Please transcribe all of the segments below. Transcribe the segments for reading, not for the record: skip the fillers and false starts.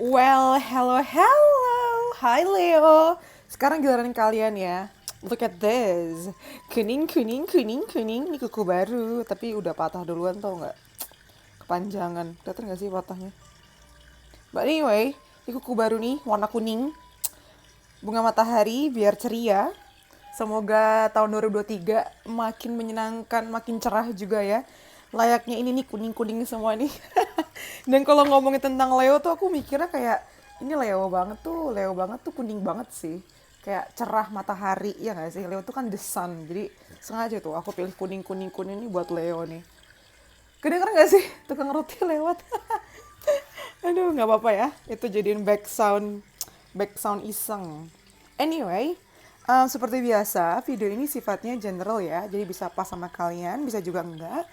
Well, hello, hello. Hai Leo. Sekarang giliran kalian ya. Look at this. Kuning, kuning, kuning, kuning. Ini kuku baru, tapi udah patah duluan tau nggak? Kepanjangan. Kelihatan nggak sih patahnya? But anyway, ini kuku baru nih, warna kuning. Bunga matahari biar ceria. Semoga tahun 2023 makin menyenangkan, makin cerah juga ya. Layaknya ini nih kuning-kuning semua nih. Dan kalau ngomongin tentang Leo tuh aku mikirnya kayak ini Leo banget tuh kuning banget sih. Kayak cerah matahari ya nggak sih? Leo tuh kan the sun. Jadi sengaja tuh aku pilih kuning-kuning-kuning ini buat Leo nih. Kedengeran nggak sih tukang roti lewat? Aduh, nggak apa-apa ya. Itu jadiin back sound iseng. Anyway, seperti biasa, video ini sifatnya general ya. Jadi bisa pas sama kalian, bisa juga enggak.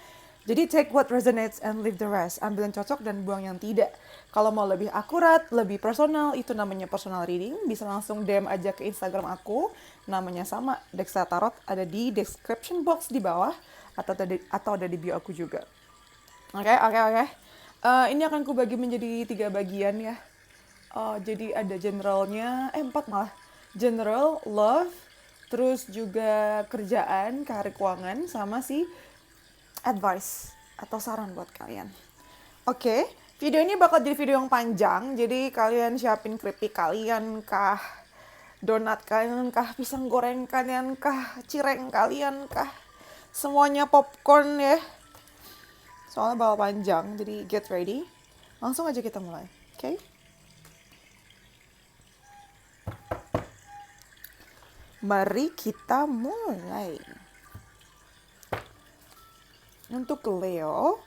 Jadi take what resonates and leave the rest. Ambil yang cocok dan buang yang tidak. Kalau mau lebih akurat, lebih personal, itu namanya personal reading. Bisa langsung DM aja ke Instagram aku. Namanya sama, Dexa Tarot. Ada di description box di bawah. Atau ada di bio aku juga. Oke. Ini akan kubagi menjadi 3 bagian ya. Jadi ada generalnya, 4 malah. General, love, terus juga kerjaan, karir keuangan, sama si advice atau saran buat kalian. Oke, video ini bakal jadi video yang panjang, jadi kalian siapin keripik kalian kah, donat kalian kah, pisang goreng kalian kah, cireng kalian kah, semuanya popcorn ya. Soalnya bakal panjang, jadi get ready. Langsung aja kita mulai, oke? Mari kita mulai. Untuk Leo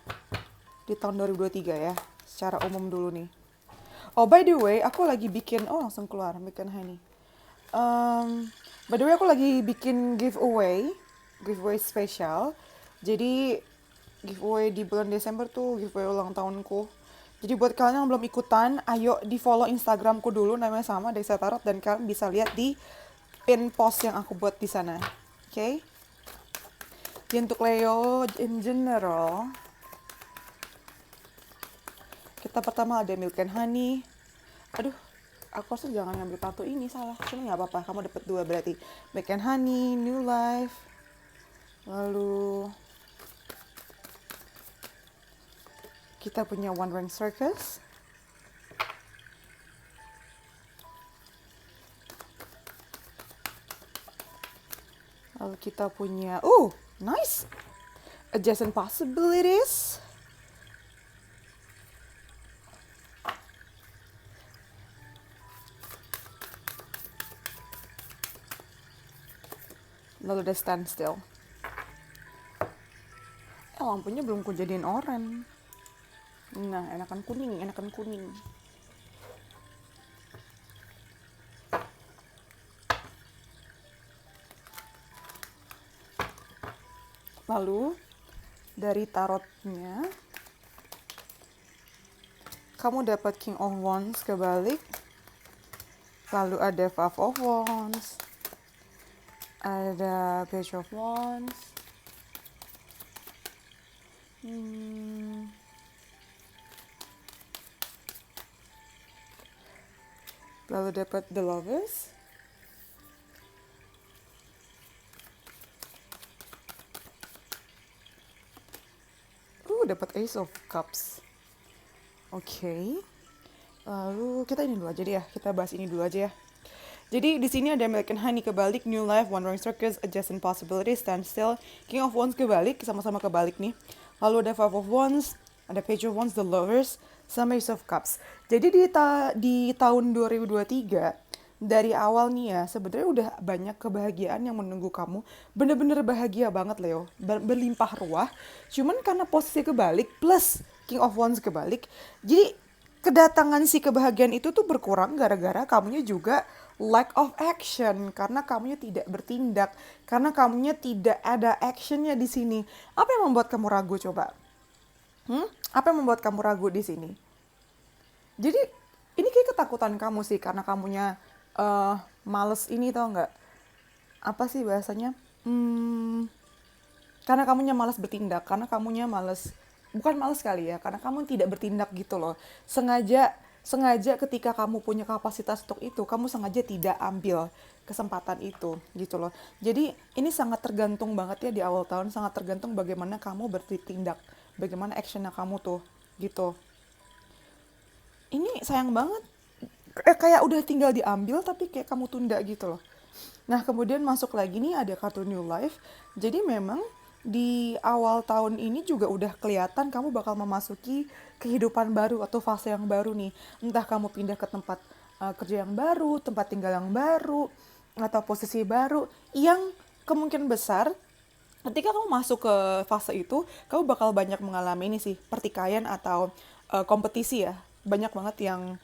di tahun 2023 ya, secara umum dulu nih. Oh by the way, aku lagi bikin, langsung keluar, bikin honey. By the way, aku lagi bikin giveaway spesial. Jadi giveaway di bulan Desember tuh giveaway ulang tahunku. Jadi buat kalian yang belum ikutan, ayo di follow Instagramku dulu, namanya sama Desa Tarot, dan kalian bisa lihat di pin post yang aku buat di sana. Oke? Jadi untuk Leo in general, kita pertama ada Milk and Honey. Aduh, aku harusnya jangan ngambil kartu ini, salah. Cuma nggak apa-apa, kamu dapat 2 berarti. Milk and Honey, New Life. Lalu kita punya One Ring Circus. Lalu kita punya, nice, Adjacent Possibilities. Lalu ada Standstill. Lampunya belum kujadiin oranye. Nah, enakan kuning. Lalu dari tarotnya kamu dapat King of Wands kebalik. Lalu ada Five of Wands. Ada Page of Wands. Lalu dapat The Lovers. Dapat Ace of Cups. Oke. Lalu kita ini dulu aja deh ya. Kita bahas ini dulu aja ya. Jadi di sini ada American Honey kebalik, New Life, One Ring Circus, Adjacent Possibilities, Standstill, King of Wands kebalik, sama-sama kebalik nih. Lalu ada Five of Wands, ada Page of Wands, The Lovers, sama Ace of Cups. Jadi di tahun 2023, dari awal nih ya, sebenarnya udah banyak kebahagiaan yang menunggu kamu. Bener-bener bahagia banget Leo, berlimpah ruah. Cuman karena posisi kebalik plus King of Wands kebalik, jadi kedatangan si kebahagiaan itu tuh berkurang gara-gara kamunya juga lack of action, karena kamunya tidak bertindak, karena kamunya tidak ada actionnya di sini. Apa yang membuat kamu ragu coba? Apa yang membuat kamu ragu di sini? Jadi ini kayak ketakutan kamu sih, karena kamunya males ini, tau nggak? Apa sih bahasanya? Karena kamunya malas bertindak, karena kamunya malas, bukan malas kali ya, karena kamu tidak bertindak gitu loh. Sengaja sengaja ketika kamu punya kapasitas untuk itu, kamu sengaja tidak ambil kesempatan itu gitu loh. Jadi ini sangat tergantung banget ya di awal tahun, sangat tergantung bagaimana kamu bertindak, bagaimana actionnya kamu tuh gitu. Ini sayang banget, kayak udah tinggal diambil tapi kayak kamu tunda gitu loh. Nah, kemudian masuk lagi nih ada kartu New Life. Jadi memang di awal tahun ini juga udah kelihatan kamu bakal memasuki kehidupan baru atau fase yang baru nih. Entah kamu pindah ke tempat kerja yang baru, tempat tinggal yang baru, atau posisi baru yang kemungkinan besar ketika kamu masuk ke fase itu, kamu bakal banyak mengalami ini sih, pertikaian atau kompetisi ya. Banyak banget yang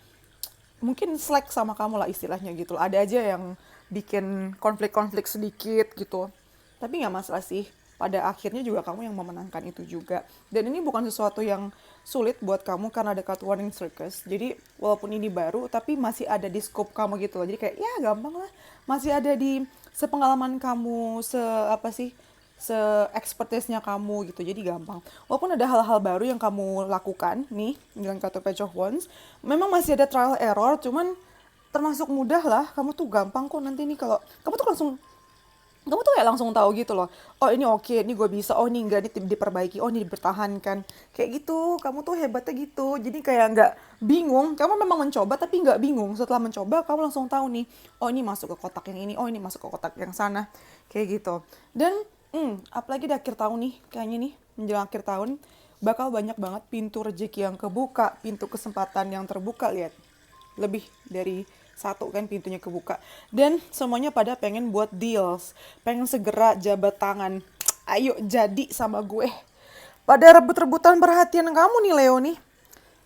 mungkin slack sama kamu lah istilahnya gitu. Ada aja yang bikin konflik-konflik sedikit gitu. Tapi nggak masalah sih. Pada akhirnya juga kamu yang memenangkan itu juga. Dan ini bukan sesuatu yang sulit buat kamu karena ada kartu warning circus. Jadi walaupun ini baru tapi masih ada di scope kamu gitu loh. Jadi kayak ya gampang lah. Masih ada di sepengalaman kamu, apa sih, se-expertise-nya kamu gitu, jadi gampang. Walaupun ada hal-hal baru yang kamu lakukan nih dengan kartu Page of Wands, memang masih ada trial error, cuman termasuk mudah lah. Kamu tuh gampang kok nanti nih kalau kamu tuh kayak langsung tahu gitu loh. Oh ini oke, ini gue bisa. Oh ini enggak, ini diperbaiki. Oh ini dipertahankan. Kayak gitu. Kamu tuh hebatnya gitu. Jadi kayak nggak bingung. Kamu memang mencoba tapi nggak bingung. Setelah mencoba kamu langsung tahu nih. Oh ini masuk ke kotak yang ini. Oh ini masuk ke kotak yang sana. Kayak gitu. Dan apalagi di akhir tahun nih, kayaknya nih menjelang akhir tahun bakal banyak banget pintu rezeki yang kebuka, pintu kesempatan yang terbuka. Lihat, lebih dari satu kan pintunya kebuka, dan semuanya pada pengen buat deals, pengen segera jabat tangan, ayo jadi sama gue, pada rebut-rebutan perhatian kamu nih Leo nih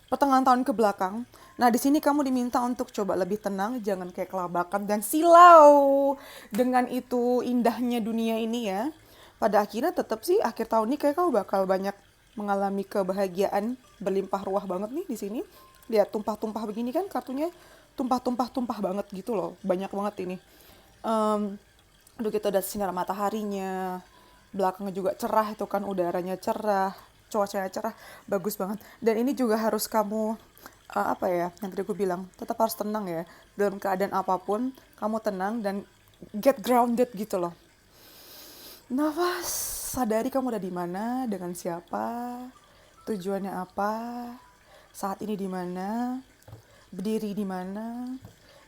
pertengahan tahun ke belakang. Nah, di sini kamu diminta untuk coba lebih tenang, jangan kayak kelabakan dan silau dengan itu indahnya dunia ini ya. Pada akhirnya tetap sih akhir tahun ini kayak kamu bakal banyak mengalami kebahagiaan berlimpah ruah banget nih di sini. Lihat tumpah-tumpah begini kan kartunya, tumpah-tumpah-tumpah banget gitu loh. Banyak banget ini. Aduh, kita udah sinar mataharinya, belakangnya juga cerah itu kan, udaranya cerah, cuacanya cerah, bagus banget. Dan ini juga harus kamu apa ya, yang tadi aku bilang, tetap harus tenang ya dalam keadaan apapun. Kamu tenang dan get grounded gitu loh. Nafas, sadari kamu udah di mana, dengan siapa, tujuannya apa, saat ini di mana, berdiri di mana,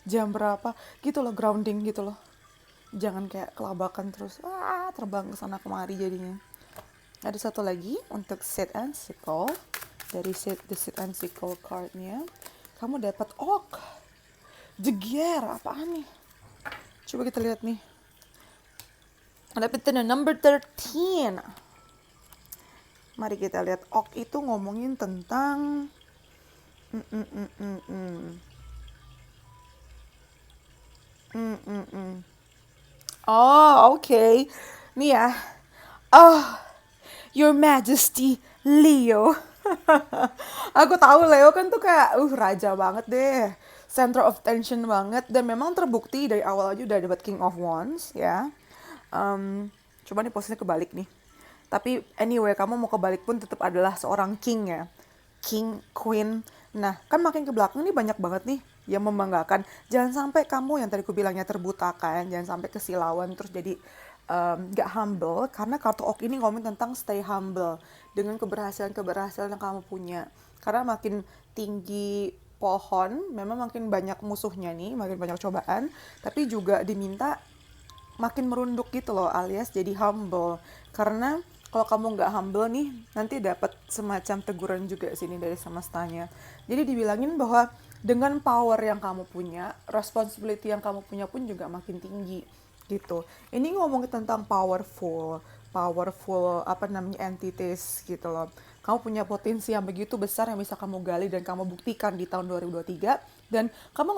jam berapa, gitu loh, grounding gitu loh. Jangan kayak kelabakan terus, terbang ke sana kemari jadinya. Ada satu lagi untuk Sit and Sickle. Dari the Sit and Sickle cardnya, kamu dapat jeger, apaan nih? Coba kita lihat nih. Dapetin number 13. Mari kita lihat. Itu ngomongin tentang oke. Nih ya. Your Majesty Leo. Aku tahu Leo kan tuh kayak raja banget deh. Center of attention banget, dan memang terbukti dari awal aja udah dapat King of Wands ya. Coba nih posisinya kebalik nih. Tapi anyway, kamu mau kebalik pun tetap adalah seorang king ya. King, queen. Nah, kan makin ke belakang nih banyak banget nih yang membanggakan. Jangan sampai kamu yang tadi aku bilangnya terbutakan, jangan sampai kesilauan terus jadi gak humble, karena kartu ini ngomong tentang stay humble dengan keberhasilan-keberhasilan yang kamu punya. Karena makin tinggi pohon, memang makin banyak musuhnya nih, makin banyak cobaan, tapi juga diminta makin merunduk gitu loh, alias jadi humble. Karena kalau kamu nggak humble nih, nanti dapat semacam teguran juga sini dari semestanya. Jadi dibilangin bahwa dengan power yang kamu punya, responsibility yang kamu punya pun juga makin tinggi gitu. Ini ngomongin tentang powerful entities gitu loh. Kamu punya potensi yang begitu besar yang bisa kamu gali dan kamu buktikan di tahun 2023. Dan kamu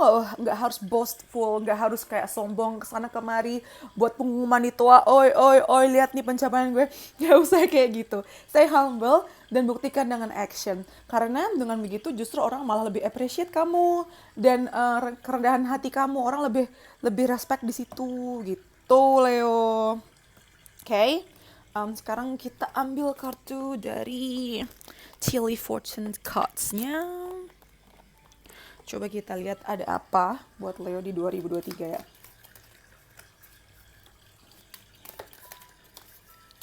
nggak harus boastful, nggak harus kayak sombong kesana kemari buat pengumuman itu, oi lihat nih pencapaian gue. Nggak usah kayak gitu. Stay humble dan buktikan dengan action. Karena dengan begitu justru orang malah lebih appreciate kamu, dan kerendahan hati kamu, orang lebih respect di situ gitu Leo. Oke. Sekarang kita ambil kartu dari Tilly Fortune Cards-nya. Coba kita lihat ada apa buat Leo di 2023 ya.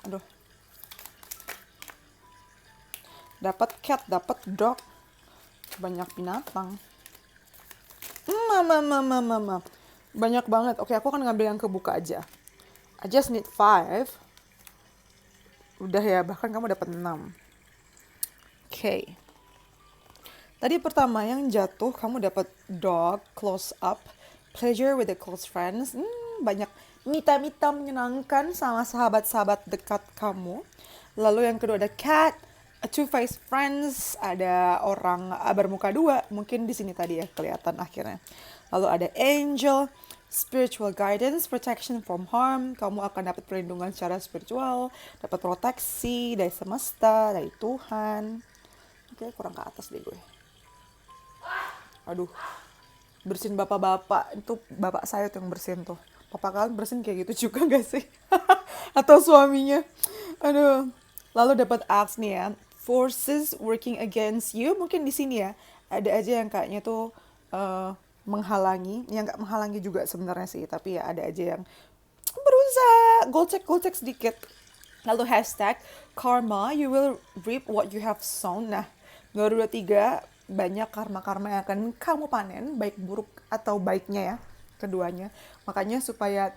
Aduh. Dapat cat, dapat dog. Banyak binatang. Mama. Banyak banget. Oke, aku akan ngambil yang kebuka aja. I just need 5. Udah ya, bahkan kamu dapat 6. Oke. Tadi pertama yang jatuh, kamu dapat dog, close up, pleasure with the close friends. Banyak mita-mita menyenangkan sama sahabat-sahabat dekat kamu. Lalu yang kedua ada cat, a two-faced friends, ada orang bermuka dua. Mungkin di sini tadi ya kelihatan akhirnya. Lalu ada angel, spiritual guidance, protection from harm. Kamu akan dapat perlindungan secara spiritual, dapat proteksi dari semesta, dari Tuhan. Oke, kurang ke atas deh gue. Aduh, bersihin bapak-bapak. Itu bapak saya tuh yang bersihin tuh. Papa kalian bersihin kayak gitu juga gak sih? Atau suaminya? Aduh. Lalu dapat axe nih ya. Forces working against you. Mungkin di sini ya. Ada aja yang kayaknya tuh menghalangi. Yang gak menghalangi juga sebenarnya sih. Tapi ya ada aja yang berusaha. Gold check sedikit. Lalu hashtag karma. You will reap what you have sown. Nah, 2023 banyak karma-karma yang akan kamu panen, baik buruk atau baiknya ya, keduanya. Makanya supaya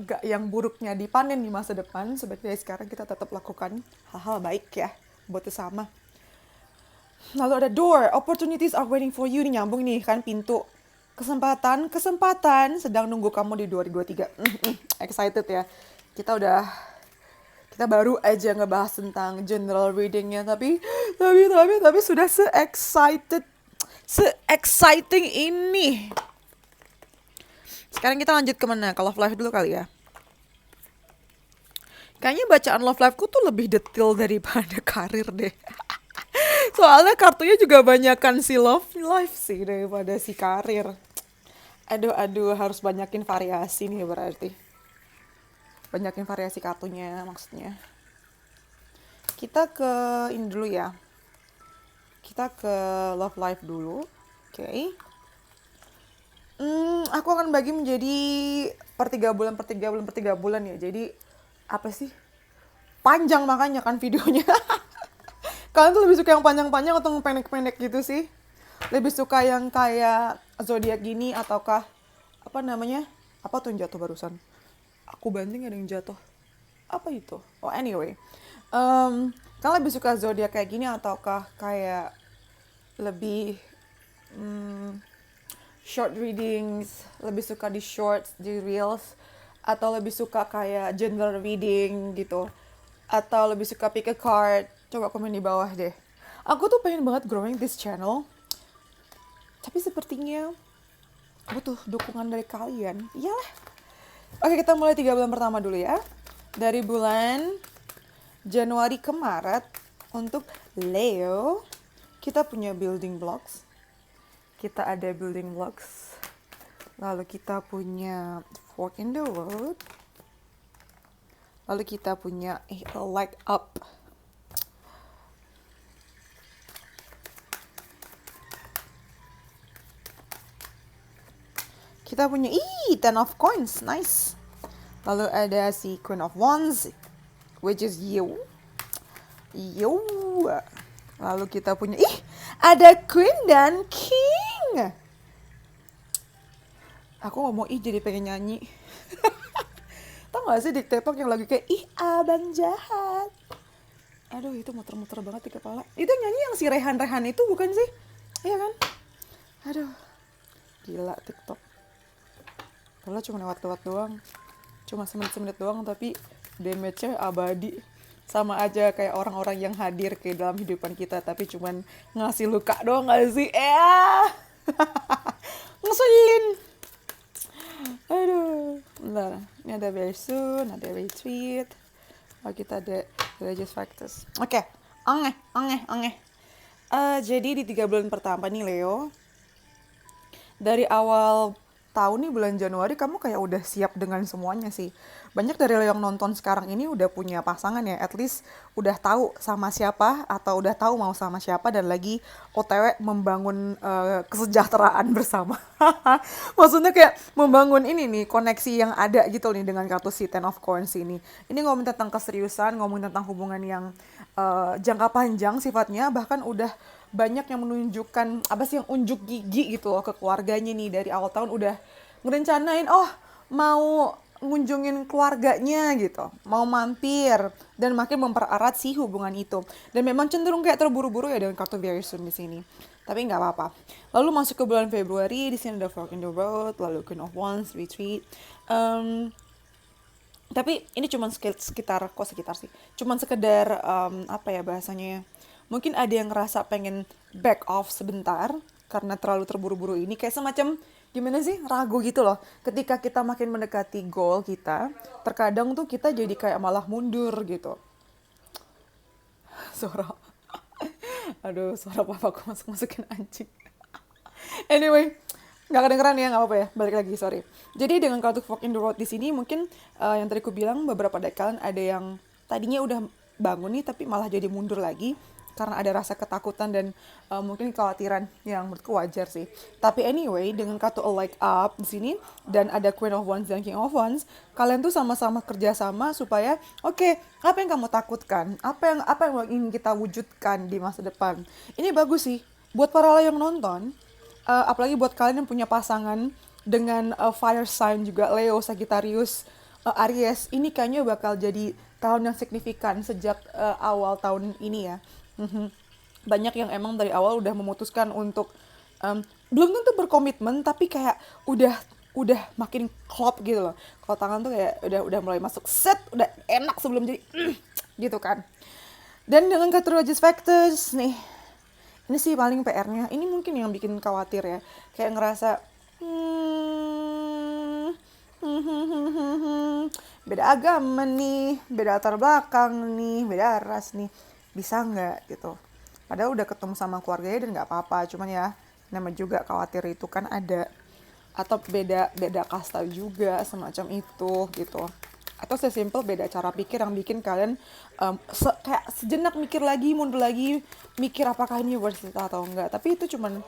gak yang buruknya dipanen di masa depan, sebaiknya sekarang kita tetap lakukan hal-hal baik ya, buat sesama. Lalu ada door, opportunities are waiting for you. Ini nyambung nih kan pintu. Kesempatan sedang nunggu kamu di 2023. Excited ya. Kita baru aja ngebahas tentang general readingnya, tapi sudah se-exciting ini. Sekarang kita lanjut kemana? Ke love life dulu kali ya. Kayaknya bacaan love life-ku tuh lebih detail daripada karir deh. Soalnya kartunya juga banyakan si love life sih daripada si karir. Aduh, harus banyakin variasi nih berarti. Banyakin variasi kartunya maksudnya. Kita ke ini dulu ya. Kita ke love life dulu. Oke. Aku akan bagi menjadi per 3 bulan ya. Jadi apa sih? Panjang makanya kan videonya. Kalian tuh lebih suka yang panjang-panjang atau yang pendek-pendek gitu sih? Lebih suka yang kayak zodiak gini ataukah apa namanya? Apa tuh yang jatuh barusan? Aku banting ada yang jatuh. Apa itu? Oh anyway. Kalian lebih suka zodiak kayak gini ataukah kayak lebih short readings, lebih suka di shorts, di reels, atau lebih suka kayak general reading gitu, atau lebih suka pick a card? Coba komen di bawah deh. Aku tuh pengen banget growing this channel, tapi sepertinya butuh dukungan dari kalian. Iyalah. Oke, kita mulai 3 bulan pertama dulu ya. Dari bulan Januari ke Maret untuk Leo, kita punya building blocks. Kita ada building blocks. Lalu kita punya fork in the road. Lalu kita punya light up. Kita punya Ten of Coins, nice. Lalu ada si Queen of Wands, which is you. Lalu kita punya ada Queen dan King. Aku ngomong jadi pengen nyanyi. Tau gak sih di TikTok yang lagi kayak abang jahat. Aduh, itu muter-muter banget di kepala. Itu nyanyi yang si Rehan itu bukan sih? Iya kan? Aduh, gila TikTok. Padahal cuma lewat-lewat doang. Cuma semenit-semenit doang, tapi damage-nya abadi. Sama aja kayak orang-orang yang hadir ke dalam kehidupan kita, tapi cuman ngasih luka doang gak sih? Ngeselin. Aduh. Bentar, ini ada very soon, ada retweet. Kita ada religious factors. Oke, aneh. Jadi di 3 bulan pertama nih Leo, dari awal tahu nih bulan Januari kamu kayak udah siap dengan semuanya sih. Banyak dari yang nonton sekarang ini udah punya pasangan ya, at least udah tahu sama siapa atau udah tahu mau sama siapa dan lagi OTW membangun kesejahteraan bersama. Maksudnya kayak membangun ini nih koneksi yang ada gitu nih dengan kartu si Ten of Coins ini. Ini ngomongin tentang keseriusan, ngomongin tentang hubungan yang jangka panjang sifatnya, bahkan udah banyak yang menunjukkan apa sih yang unjuk gigi gitu loh ke keluarganya nih dari awal tahun udah ngerencanain mau ngunjungin keluarganya gitu, mau mampir dan makin mempererat si hubungan itu. Dan memang cenderung kayak terburu-buru ya dengan kartu very soon di sini. Tapi nggak apa-apa. Lalu masuk ke bulan Februari, di sini ada Fork in the Road, lalu Queen of Wands, Retreat. Tapi ini cuman sekitar sih. Cuman sekedar apa ya bahasanya ya. Mungkin ada yang ngerasa pengen back off sebentar karena terlalu terburu-buru ini kayak semacam gimana sih ragu gitu loh. Ketika kita makin mendekati goal kita, terkadang tuh kita jadi kayak malah mundur gitu. Suara aduh, suara papaku masuk-masukin anjing. Anyway, nggak kedengeran ya, nggak apa-apa ya. Balik lagi, sorry. Jadi dengan kartu Fork in the Road di sini mungkin yang tadi aku bilang beberapa deck kalian ada yang tadinya udah bangun nih tapi malah jadi mundur lagi karena ada rasa ketakutan dan mungkin kekhawatiran yang menurutku wajar sih. Tapi anyway, dengan kartu A Like Up di sini dan ada Queen of Wands dan King of Wands, kalian tuh sama-sama kerjasama supaya oke, apa yang kamu takutkan, apa yang ingin kita wujudkan di masa depan. Ini bagus sih buat para yang nonton. Apalagi buat kalian yang punya pasangan dengan fire sign juga Leo, Sagittarius, Aries, ini kayaknya bakal jadi tahun yang signifikan sejak awal tahun ini ya. Banyak yang emang dari awal udah memutuskan untuk belum tentu berkomitmen tapi kayak udah makin klop gitu loh. Kalau tangan tuh kayak udah mulai masuk set, udah enak sebelum jadi gitu kan. Dan dengan kartu Regis Factors nih, ini sih paling PR-nya. Ini mungkin yang bikin khawatir ya. Kayak ngerasa beda agama nih, beda latar belakang nih, beda ras nih. Bisa nggak gitu. Padahal udah ketemu sama keluarganya dan nggak apa-apa. Cuman ya nama juga khawatir itu kan ada. Atau beda kasta juga semacam itu gitu. Atau sesimpel beda cara pikir yang bikin kalian kayak sejenak mikir lagi, mundur lagi, mikir apakah ini worth it atau enggak. Tapi itu cuman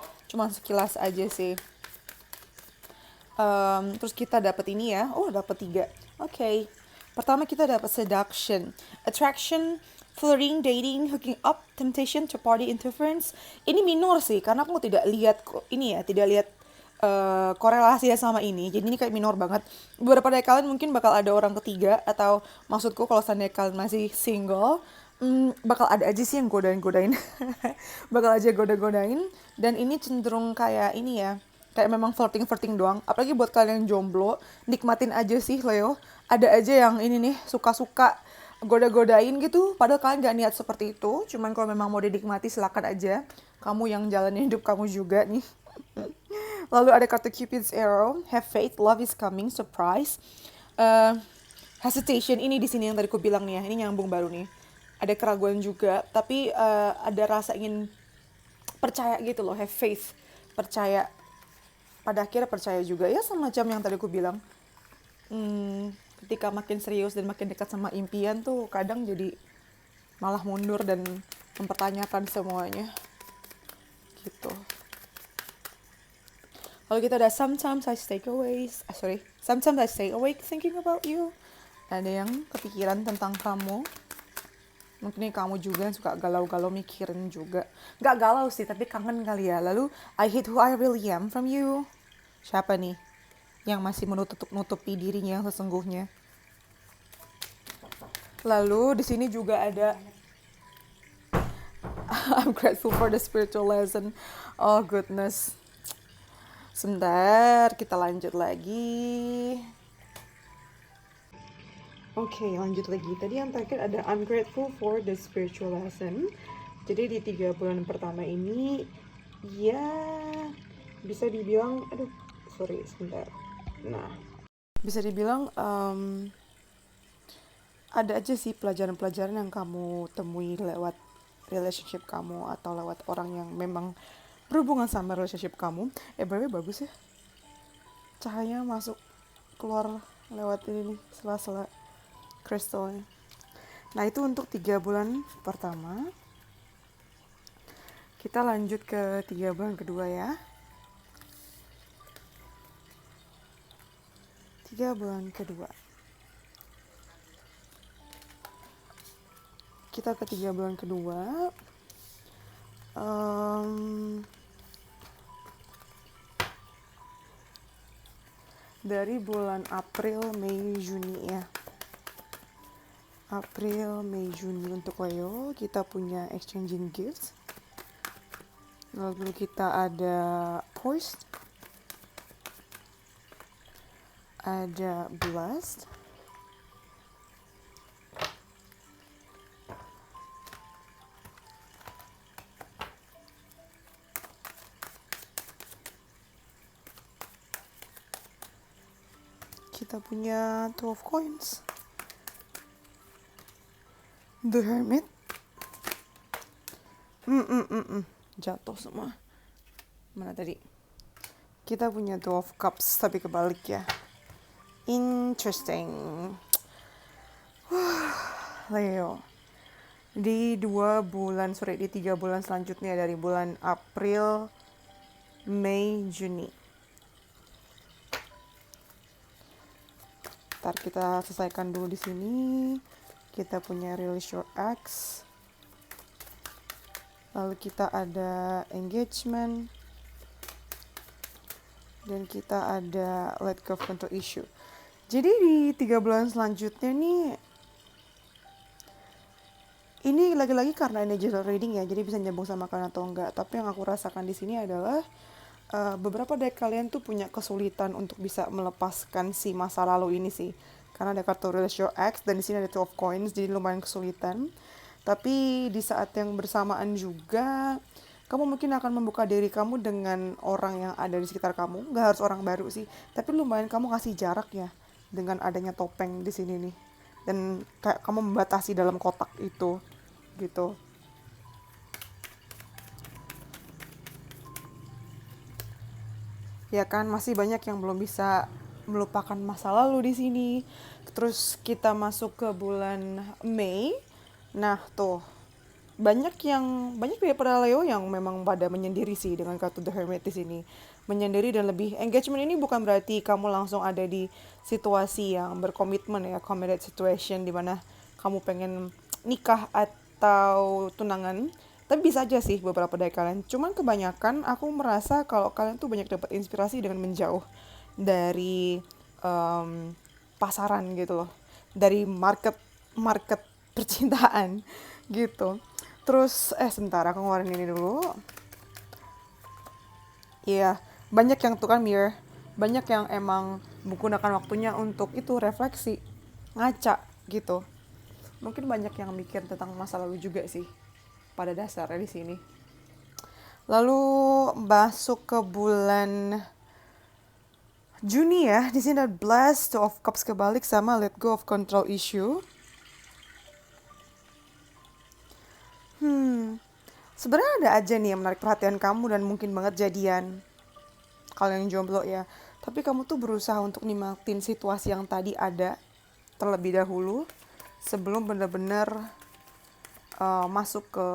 sekilas aja sih. Terus kita dapat ini ya. Oh, dapat 3. Oke. Pertama kita dapat seduction, attraction, flirting, dating, hooking up, temptation to party, interference. Ini minor sih karena aku tidak lihat ini ya, tidak lihat korelasi sama ini. Jadi ini kayak minor banget. Beberapa dari kalian mungkin bakal ada orang ketiga atau maksudku kalau seandainya kalian masih single, bakal ada aja sih yang godain-godain. Bakal aja goda-godain dan ini cenderung kayak ini ya. Kayak memang flirting doang. Apalagi buat kalian yang jomblo, nikmatin aja sih Leo. Ada aja yang ini nih suka-suka goda-godain gitu. Padahal kalian gak niat seperti itu. Cuman kalau memang mau dinikmati silakan aja. Kamu yang jalanin hidup kamu juga nih. Lalu ada kartu Cupid's Arrow, have faith, love is coming, surprise. Hesitation ini di sini yang tadi aku bilang nih ya. Ini nyambung baru nih. Ada keraguan juga, tapi ada rasa ingin percaya gitu loh, have faith, percaya. Pada akhirnya percaya juga ya semacam yang tadi aku bilang. Ketika makin serius dan makin dekat sama impian tuh kadang jadi malah mundur dan mempertanyakan semuanya gitu. Lalu kita ada sometimes I stay awake thinking about you. Ada yang kepikiran tentang kamu. Mungkin kamu juga yang suka galau-galau mikirin juga. Gak galau sih tapi kangen kali ya. Lalu I hate who I really am from you. Siapa nih yang masih menutupi dirinya yang sesungguhnya? Lalu di sini juga ada I'm grateful for the spiritual lesson. Oh goodness. Sebentar, kita lanjut lagi. Oke, lanjut lagi. Tadi yang terakhir ada I'm grateful for the spiritual lesson. Jadi di 3 bulan pertama ini, ya bisa dibilang, sebentar. Nah, bisa dibilang ada aja sih pelajaran-pelajaran yang kamu temui lewat relationship kamu atau lewat orang yang memang berhubungan sama relationship kamu. By the way, bagus ya. cahaya masuk keluar lewat ini nih, sela-sela kristalnya. Nah itu untuk 3 bulan pertama. Kita lanjut ke 3 bulan kedua ya. 3 bulan kedua. Kita ke 3 bulan kedua. Dari bulan April, Mei, Juni ya. April, Mei, Juni untuk Leo kita punya exchanging gifts. Lalu kita ada poised, ada blessed, kita punya two of coins, the hermit, jatuh semua. Mana tadi? Kita punya two of cups tapi kebalik ya. Interesting. Leo. Di 3 bulan selanjutnya dari bulan April, Mei, Juni. Ntar kita selesaikan dulu di sini. Kita punya release your ex. Lalu kita ada engagement. Dan kita ada let go of control issue. Jadi di 3 bulan selanjutnya nih, ini lagi-lagi karena ini general reading ya, jadi bisa nyambung sama kalian atau enggak. Tapi yang aku rasakan di sini adalah beberapa dari kalian tuh punya kesulitan untuk bisa melepaskan si masa lalu ini sih. Karena ada kartu release your ex dan di sini ada two of coins, jadi lumayan kesulitan. Tapi di saat yang bersamaan juga, kamu mungkin akan membuka diri kamu dengan orang yang ada di sekitar kamu. Nggak harus orang baru sih, tapi lumayan kamu kasih jarak ya dengan adanya topeng di sini nih. Dan kayak kamu membatasi dalam kotak itu, gitu. Ya kan, masih banyak yang belum bisa melupakan masa lalu di sini. Terus kita masuk ke bulan Mei. Nah tuh, banyak daripada Leo yang memang pada menyendiri sih dengan kartu The Hermit di sini. Menyendiri dan lebih engagement ini bukan berarti kamu langsung ada di situasi yang berkomitmen ya, committed situation di mana kamu pengen nikah atau tunangan. Tapi bisa aja sih beberapa dari kalian. Cuman kebanyakan aku merasa kalau kalian tuh banyak dapat inspirasi dengan menjauh dari pasaran gitu loh. Dari market percintaan gitu. Terus sebentar aku ngeluarin ini dulu. Iya, banyak yang tuh kan mirror. Banyak yang emang menggunakan waktunya untuk itu refleksi, ngaca gitu. Mungkin banyak yang mikir tentang masa lalu juga sih pada dasarnya di sini. Lalu masuk ke bulan Juni ya. Di sini ada Blessed, Two of Cups kebalik sama Let Go of Control Issue. Sebenarnya ada aja nih yang menarik perhatian kamu dan mungkin banget jadian. Kalau yang jomblo ya. Tapi kamu tuh berusaha untuk nikmatin situasi yang tadi ada terlebih dahulu sebelum benar-benar masuk ke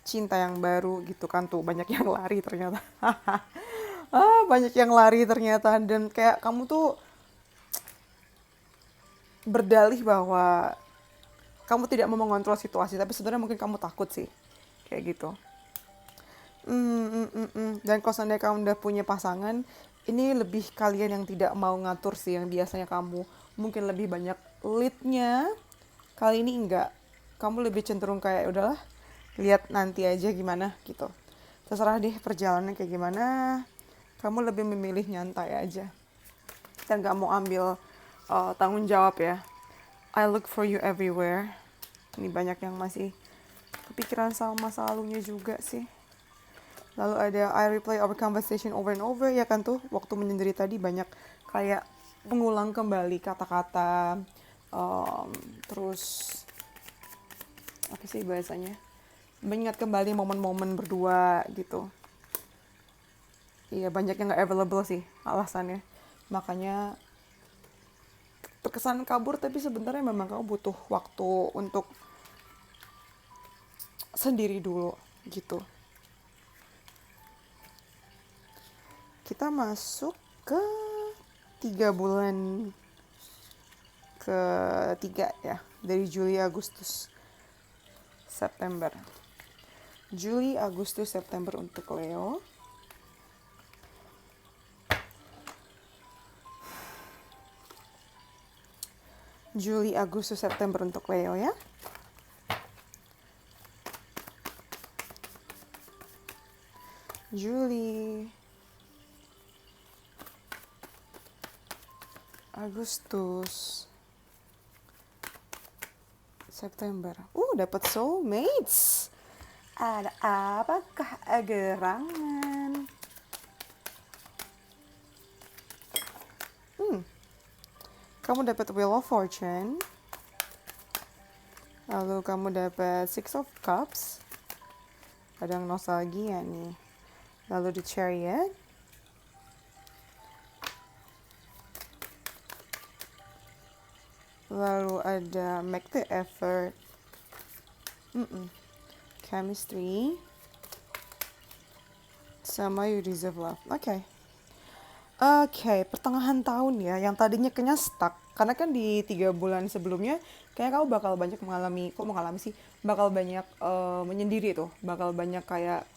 cinta yang baru gitu kan. Tuh banyak yang lari ternyata. Banyak yang lari ternyata. Dan kayak kamu tuh berdalih bahwa kamu tidak mau mengontrol situasi, tapi sebenarnya mungkin kamu takut sih kayak gitu. Dan kalau seandainya kamu udah punya pasangan, ini lebih kalian yang tidak mau ngatur sih, yang biasanya kamu mungkin lebih banyak leadnya, kali ini enggak. Kamu lebih cenderung kayak udahlah, lihat nanti aja gimana gitu. Terserah deh perjalanannya kayak gimana, kamu lebih memilih nyantai aja dan gak mau ambil tanggung jawab ya. I look for you everywhere. Ini banyak yang masih kepikiran sama masa lalunya juga sih. Lalu ada I replay our conversation over and over, ya kan tuh waktu menyendiri tadi banyak kayak mengulang kembali kata-kata, terus apa sih bahasanya, mengingat kembali momen-momen berdua gitu. Iya, banyak yang nggak available sih alasannya. Makanya terkesan kabur, tapi sebenarnya memang kamu butuh waktu untuk sendiri dulu gitu. Kita masuk ke 3 bulan ketiga ya, dari Juli, Agustus, September. Juli, Agustus, September untuk Leo. Juli, Agustus, September untuk Leo ya. Juli, Agustus, September. Dapat soulmates. Ada apakah gerangan? Kamu dapat Wheel of Fortune. Lalu kamu dapat Six of Cups. Ada yang nostalgia nih. Lalu The Chariot. Lalu ada Make the Effort. Chemistry. Sama You Deserve Love. Oke, pertengahan tahun ya, yang tadinya kayaknya stuck. Karena kan di 3 bulan sebelumnya, kayaknya kamu bakal banyak bakal banyak menyendiri tuh. Bakal banyak kayak,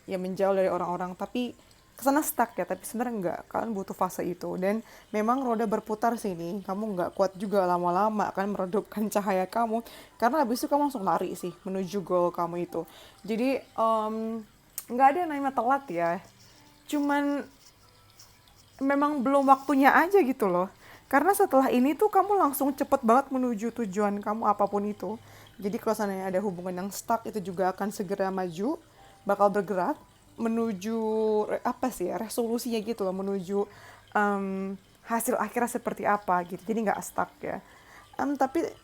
ya menjauh dari orang-orang. Tapi kesana stuck ya, tapi sebenarnya enggak. Kalian butuh fase itu. Dan memang roda berputar sini, kamu nggak kuat juga lama-lama kan meredupkan cahaya kamu. Karena habis itu kamu langsung lari sih, menuju goal kamu itu. Jadi, nggak ada yang namanya telat ya. Cuman memang belum waktunya aja gitu loh. Karena setelah ini tuh kamu langsung cepet banget menuju tujuan kamu apapun itu. Jadi kalau seandainya ada hubungan yang stuck, itu juga akan segera maju, bakal bergerak menuju resolusinya gitu loh, menuju hasil akhirnya seperti apa gitu. Jadi nggak stuck ya.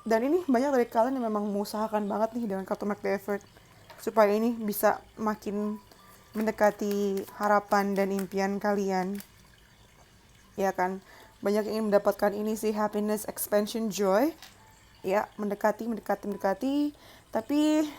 Dan ini banyak dari kalian yang memang mengusahakan banget nih dengan kartu Make the Effort supaya ini bisa makin mendekati harapan dan impian kalian. Ya kan, banyak yang ingin mendapatkan ini sih, happiness, expansion, joy. Ya, mendekati, tapi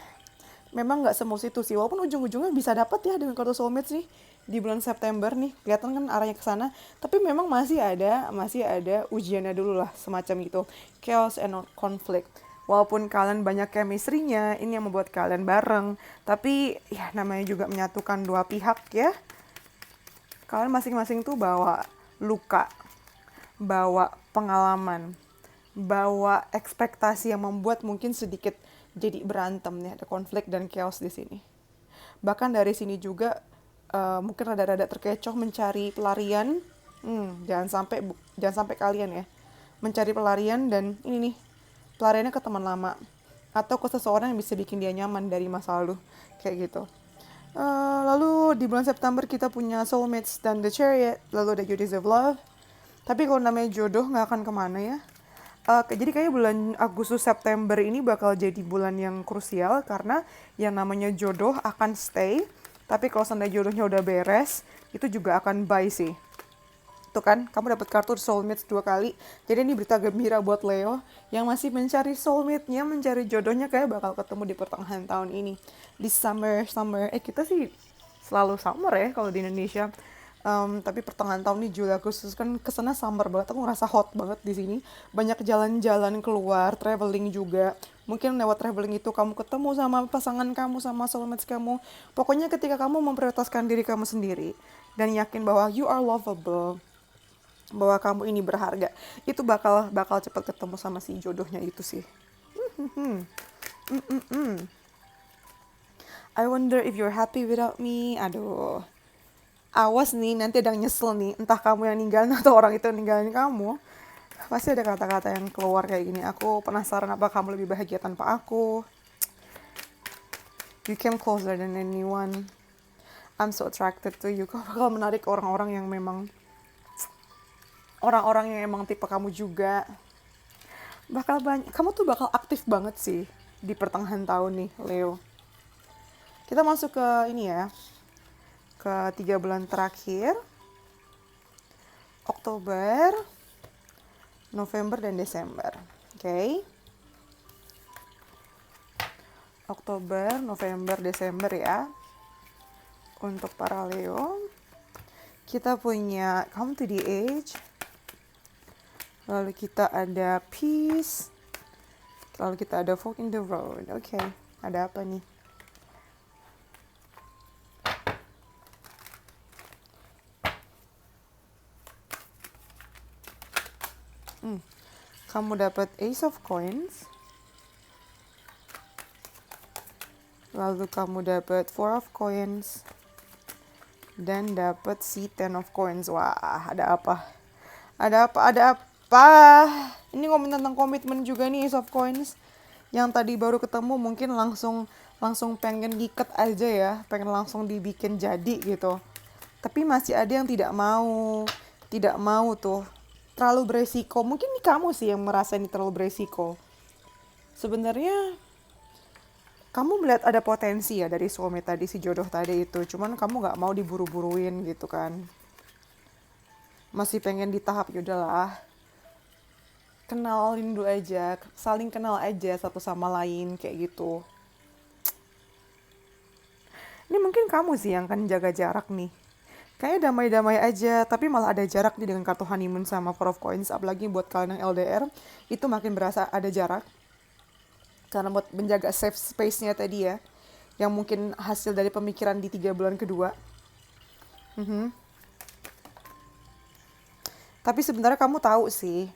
memang nggak semua situ sih, walaupun ujung-ujungnya bisa dapat ya dengan kartu soulmates nih di bulan September nih, kelihatan kan arahnya ke sana. Tapi memang masih ada ujiannya dulu lah, semacam itu, chaos and conflict. Walaupun kalian banyak chemistry-nya, ini yang membuat kalian bareng, tapi ya namanya juga menyatukan dua pihak ya. Kalian masing-masing tuh bawa luka, bawa pengalaman, bawa ekspektasi yang membuat mungkin sedikit jadi berantem nih, ada konflik dan chaos di sini. Bahkan dari sini juga mungkin rada-rada terkecoh mencari pelarian. Jangan sampai kalian ya mencari pelarian, dan ini nih pelariannya ke teman lama atau ke seseorang yang bisa bikin dia nyaman dari masa lalu kayak gitu. Lalu di bulan September kita punya Soulmates dan The Chariot, lalu ada You Deserve Love. Tapi kalau namanya jodoh nggak akan kemana ya. Jadi kayak bulan Agustus September ini bakal jadi bulan yang krusial karena yang namanya jodoh akan stay. Tapi kalau seandainya jodohnya udah beres, itu juga akan bye sih. Tuh kan, kamu dapat kartu soulmates 2 kali. Jadi ini berita gembira buat Leo yang masih mencari soulmate-nya, mencari jodohnya, kayak bakal ketemu di pertengahan tahun ini. Di summer. Kita sih selalu summer ya kalau di Indonesia. Tapi pertengahan tahun ini Juli Agustus kan kesana summer banget. Aku ngerasa hot banget di sini. Banyak jalan-jalan keluar, traveling juga. Mungkin lewat traveling itu kamu ketemu sama pasangan kamu, sama soulmates kamu. Pokoknya ketika kamu memprioritaskan diri kamu sendiri dan yakin bahwa you are lovable, bahwa kamu ini berharga, itu bakal cepat ketemu sama si jodohnya itu sih. I wonder if you're happy without me. Aduh, awas nih, nanti ada yang nyesel nih, entah kamu yang ninggalin atau orang itu yang ninggalin kamu. Pasti ada kata-kata yang keluar kayak gini, aku penasaran apa kamu lebih bahagia tanpa aku. You came closer than anyone. I'm so attracted to you. Kau bakal menarik orang-orang yang memang tipe kamu juga. Kamu tuh bakal aktif banget sih di pertengahan tahun nih, Leo. Kita masuk ke ini ya, ke 3 bulan terakhir, Oktober, November, dan Desember. Oke. Oktober, November, Desember ya. Untuk para Leo, kita punya Come to the Edge. Lalu kita ada Peace. Lalu kita ada Fork in the Road. Oke, ada apa nih? Kamu dapat Ace of Coins. Lalu kamu dapat Four of Coins. Dan dapat si Ten of Coins. Wah, ada apa? Ada apa? Ada apa? Ini ngomong tentang komitmen juga nih, Ace of Coins. Yang tadi baru ketemu mungkin langsung pengen giket aja ya. Pengen langsung dibikin jadi gitu. Tapi masih ada yang tidak mau. Tidak mau tuh. Terlalu beresiko. Mungkin ini kamu sih yang merasa ini terlalu beresiko. Sebenarnya kamu melihat ada potensi ya dari suami tadi, si jodoh tadi itu. Cuman kamu gak mau diburu-buruin gitu kan. Masih pengen di tahap yaudahlah. Kenalin dulu aja. Saling kenal aja satu sama lain kayak gitu. Ini mungkin kamu sih yang akan jaga jarak nih. Kayaknya damai-damai aja, tapi malah ada jarak nih dengan kartu honeymoon sama Four of Coins. Apalagi buat kalian yang LDR, itu makin berasa ada jarak. Karena buat menjaga safe space-nya tadi ya, yang mungkin hasil dari pemikiran di 3 bulan kedua. Tapi sebenarnya kamu tahu sih,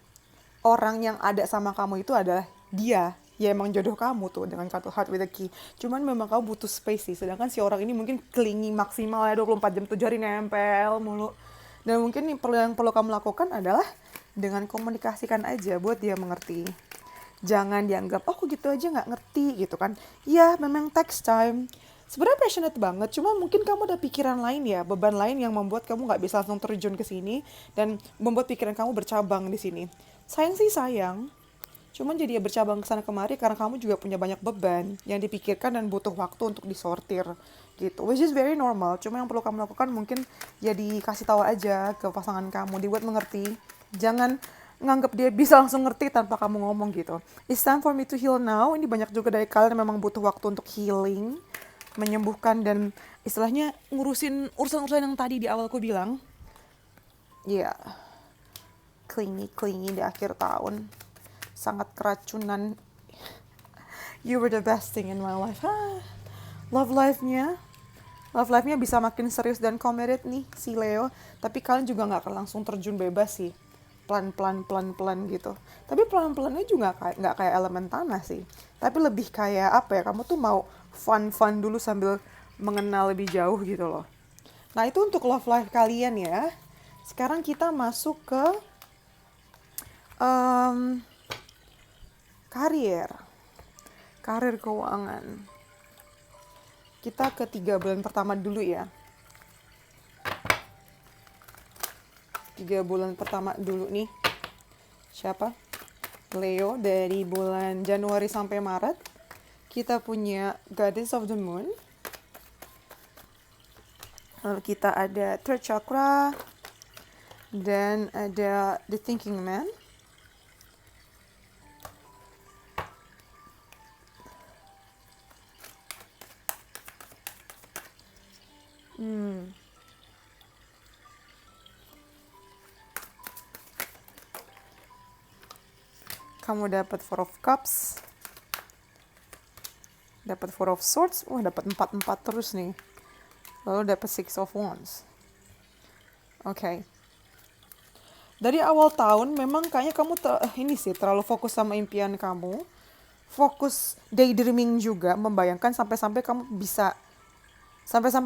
orang yang ada sama kamu itu adalah dia. Ya emang jodoh kamu tuh dengan kartu Heart with the Key. Cuman memang kamu butuh space sih. Sedangkan si orang ini mungkin clingy maksimal ya 24 jam 7 hari nempel mulu. Dan mungkin yang perlu kamu lakukan adalah dengan komunikasikan aja buat dia mengerti. Jangan dianggap, oh kok gitu aja gak ngerti gitu kan. Iya memang takes time. Sebenarnya passionate banget, cuma mungkin kamu ada pikiran lain ya, beban lain yang membuat kamu gak bisa langsung terjun ke sini dan membuat pikiran kamu bercabang di sini. Sayang sih sayang. Cuman jadi ya bercabang kesana kemari karena kamu juga punya banyak beban yang dipikirkan dan butuh waktu untuk disortir gitu. Which is very normal. Cuma yang perlu kamu lakukan mungkin ya dikasih tahu aja ke pasangan kamu, dibuat mengerti. Jangan nganggap dia bisa langsung ngerti tanpa kamu ngomong gitu. It's time for me to heal now. Ini banyak juga dari kalian yang memang butuh waktu untuk healing, menyembuhkan dan istilahnya ngurusin urusan-urusan yang tadi di awal aku bilang. Ya, clingy di akhir tahun. Sangat keracunan. You were the best thing in my life. Love life-nya bisa makin serius dan committed nih si Leo. Tapi kalian juga gak akan langsung terjun bebas sih. Pelan-pelan gitu. Tapi pelan-pelannya juga gak kayak elemen tanah sih. Tapi lebih kayak apa ya, kamu tuh mau fun dulu sambil mengenal lebih jauh gitu loh. Nah itu untuk love life kalian ya. Sekarang kita masuk ke karir keuangan. Kita ke 3 bulan pertama dulu ya. 3 bulan pertama dulu nih. Siapa? Leo dari bulan Januari sampai Maret. Kita punya Goddess of the Moon. Lalu kita ada Third Chakra. Dan ada The Thinking Man. Kamu dapat Four of Cups. Dapat Four of Swords. Wah, dapat 4-4 terus nih. Lalu dapat Six of Wands. Oke. Dari awal tahun memang kayaknya kamu terlalu fokus sama impian kamu. Fokus daydreaming juga, membayangkan sampai-sampai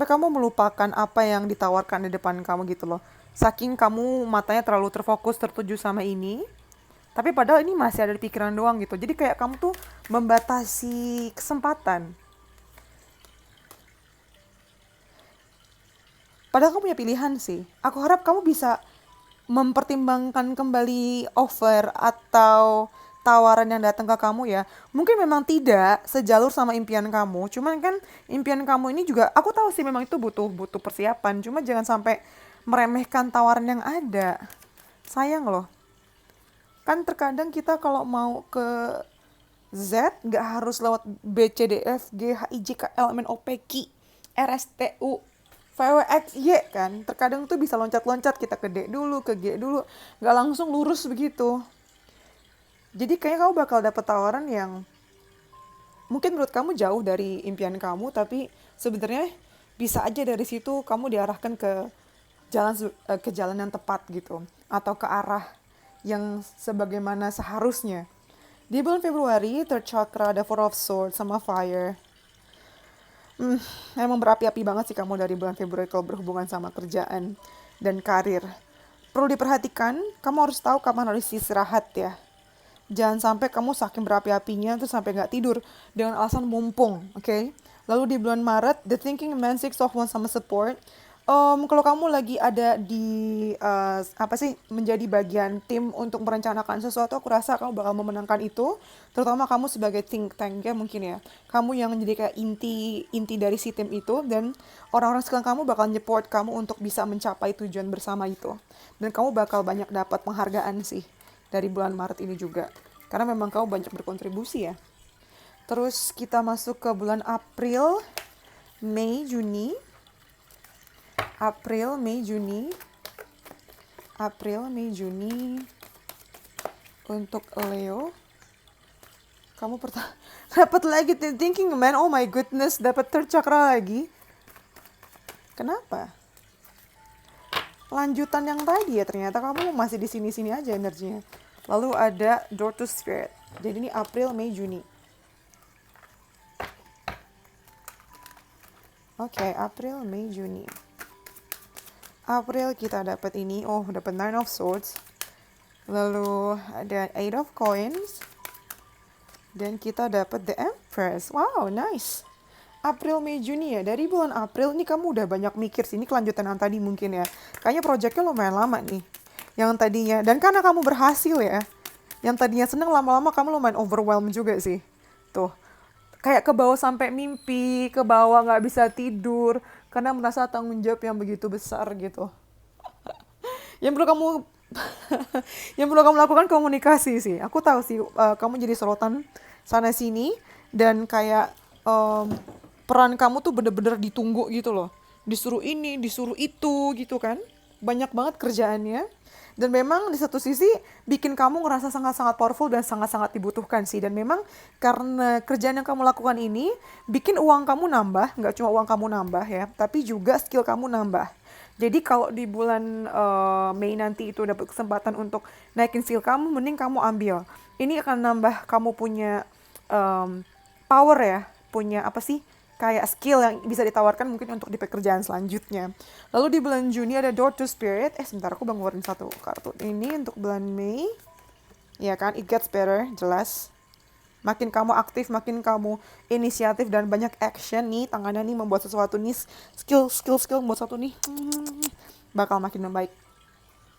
kamu melupakan apa yang ditawarkan di depan kamu gitu loh. Saking kamu matanya terlalu terfokus, tertuju sama ini. Tapi padahal ini masih ada di pikiran doang gitu. Jadi kayak kamu tuh membatasi kesempatan. Padahal kamu punya pilihan sih. Aku harap kamu bisa mempertimbangkan kembali offer atau tawaran yang datang ke kamu ya, mungkin memang tidak sejalur sama impian kamu. Cuman kan impian kamu ini juga, aku tahu sih memang itu butuh butuh persiapan. Cuma jangan sampai meremehkan tawaran yang ada. Sayang loh. Kan terkadang kita kalau mau ke Z nggak harus lewat B, C, D, F, G, H, I, J, K, L, M, N, O, P, Q, R, S, T, U, V, W, X, Y kan. Terkadang tuh bisa loncat-loncat, kita ke D dulu, ke G dulu. Nggak langsung lurus begitu. Jadi kayaknya kamu bakal dapet tawaran yang mungkin menurut kamu jauh dari impian kamu, tapi sebenarnya bisa aja dari situ kamu diarahkan ke ke jalan yang tepat gitu, atau ke arah yang sebagaimana seharusnya. Di bulan Februari, third chakra ada Four of Swords sama Fire. Emang berapi-api banget sih kamu dari bulan Februari kalau berhubungan sama kerjaan dan karir. Perlu diperhatikan, kamu harus tahu kapan harus istirahat ya. Jangan sampai kamu saking berapi-apinya terus sampai nggak tidur dengan alasan mumpung, oke? Lalu di bulan Maret, the thinking man, six of wands sama support. Kalau kamu lagi ada di menjadi bagian tim untuk merencanakan sesuatu, aku rasa kamu bakal memenangkan itu. Terutama kamu sebagai think tank ya mungkin ya. Kamu yang menjadi kayak inti dari si tim itu, dan orang-orang sekitar kamu bakal support kamu untuk bisa mencapai tujuan bersama itu. Dan kamu bakal banyak dapat penghargaan sih dari bulan Maret ini juga. Karena memang kamu banyak berkontribusi ya. Terus kita masuk ke bulan April, Mei, Juni. April, Mei, Juni. April, Mei, Juni. Untuk Leo. Kamu dapat lagi thinking man. Oh my goodness, dapat third chakra lagi. Kenapa? Lanjutan yang tadi ya, ternyata kamu masih di sini-sini aja energinya. Lalu ada door to spirit. Jadi ini April, Mei, Juni. Oke, April, Mei, Juni. April kita dapat ini, dapat Nine of Swords. Lalu ada Eight of Coins. Dan kita dapat The Empress. Wow, nice. April, Mei, Juni ya. Dari bulan April ini kamu udah banyak mikir sih. Ini kelanjutan yang tadi mungkin ya. Kayaknya projectnya lumayan lama nih. Yang tadinya, dan karena kamu berhasil ya. Yang tadinya seneng, lama-lama kamu lumayan overwhelmed juga sih. Tuh. Kayak ke bawah sampai mimpi, ke bawah nggak bisa tidur. Karena merasa tanggung jawab yang begitu besar gitu. Yang perlu kamu yang perlu kamu lakukan komunikasi sih. Aku tahu sih kamu jadi sorotan sana sini, dan kayak peran kamu tuh bener-bener ditunggu gitu loh. Disuruh ini, disuruh itu gitu kan. Banyak banget kerjaannya. Dan memang di satu sisi bikin kamu ngerasa sangat-sangat powerful dan sangat-sangat dibutuhkan sih. Dan memang karena kerjaan yang kamu lakukan ini bikin uang kamu nambah. Nggak cuma uang kamu nambah ya, tapi juga skill kamu nambah. Jadi kalau di bulan Mei nanti itu dapat kesempatan untuk naikin skill kamu, mending kamu ambil. Ini akan nambah kamu punya power ya, punya kayak skill yang bisa ditawarkan mungkin untuk di pekerjaan selanjutnya. Lalu di bulan Juni ada Door to Spirit. Sebentar, aku bang ngeluarin satu kartu. Ini untuk bulan Mei. Ya kan, it gets better, jelas. Makin kamu aktif, makin kamu inisiatif dan banyak action nih, tangannya nih membuat sesuatu nih, skill membuat sesuatu nih, bakal makin membaik